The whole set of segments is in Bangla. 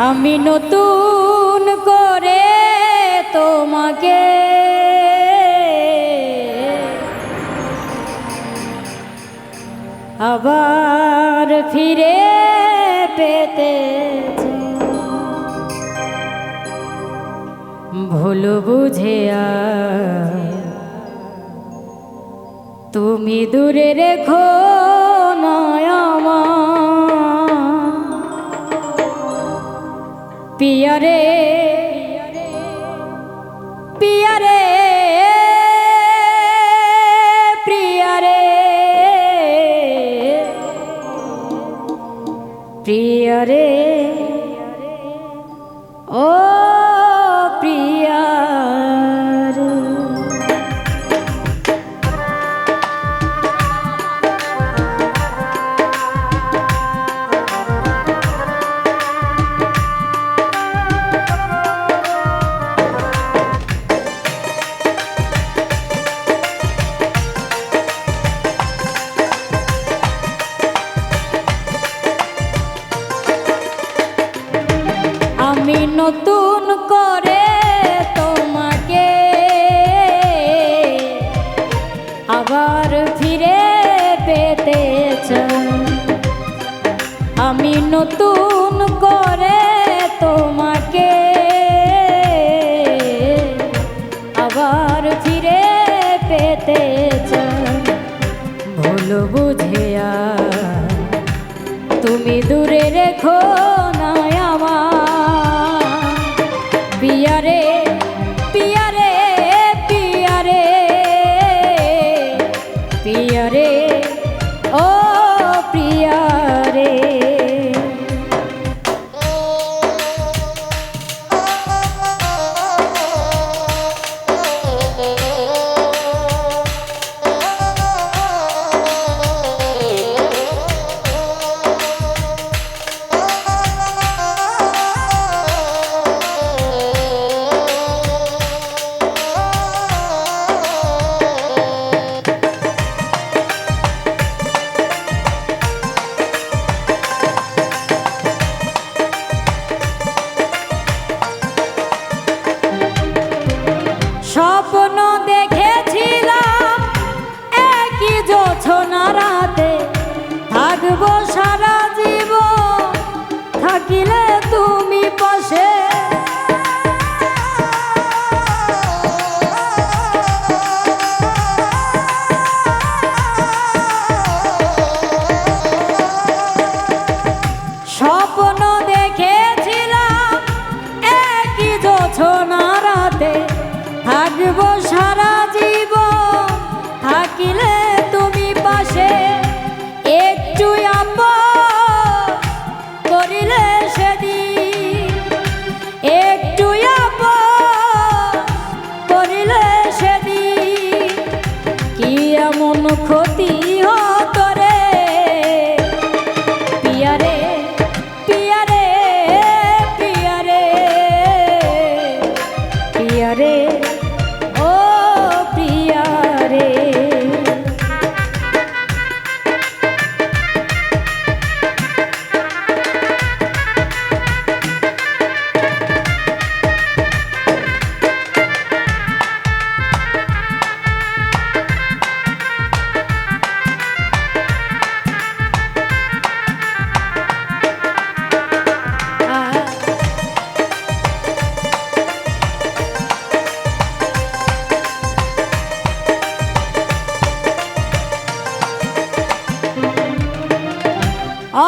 আমি নতুন করে তোমাকে আবার ফিরে পেতে ভুল বুঝে তুমি দূরে রেখো পিয়ারে পিয়ারে প্রিয়ারে প্রিয়ারে ও প্রিয়ারে আমি নতুন করে তোমাকে আবার ফিরে পেতে চাই। আমি নতুন করে তোমাকে আবার ফিরে পেতে চাই। ভুল বুঝে তুমি দূরে রেখো না পিয়ারে পিয়ারে পিয়ারে পিয়ারে ও প্রিয়ারে স্বপ্ন দেখেছিলাম একই জোছনা রাতে থাকবো সারা জীবন থাকিলে তুমি পাশে। স্বপ্ন দেখেছিলাম একই জোছনা রাতে থাকবো সারা জীবন থাকিলে তুমি পাশে। একটু আপন করিলে সেদিন একটু আপন করিলে সেদিন কি এমন ক্ষতি হতো রে পিয়ারে পিয়ারে পিয়ারে পিয়ারে ও প্রিয়ারে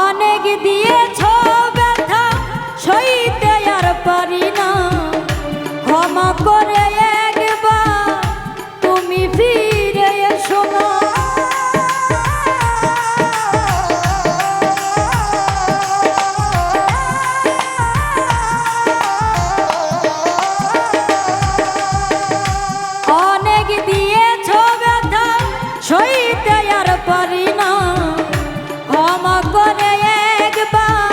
অনেক দিয়েছ ব্যথা সইতে আর পারি না ক্ষমা করে একবার তুমি ফিরে এসো না। অনেক দিয়েছ ব্যথা সইতে আর পারি না ক্ষমা করে একবার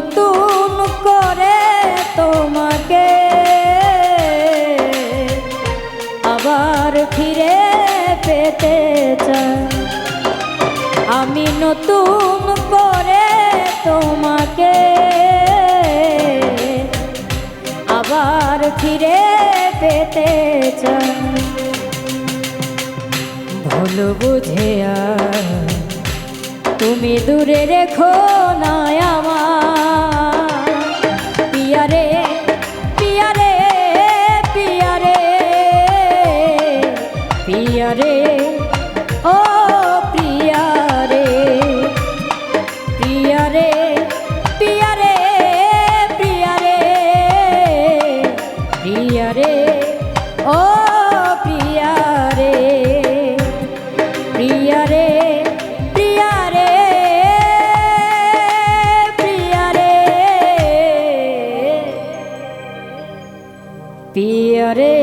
নতুন করে তোমাকে আবার ফিরে পেতে চাই। আমি নতুন করে তোমাকে আবার ফিরে পেতে চাই। ভুল বুঝে তুমি দূরে রেখো না আমার পিয়ারে পিয়ারে পিয়ারে পিয়ারে ও প্রিয়ারে প্রিয়ারে পিয়ারে প্রিয়ারে প্রিয়ারে ও প্রিয়ারে প্রিয়ারে প্রিয়ারে প্রিয়ারে প্রিয়ারে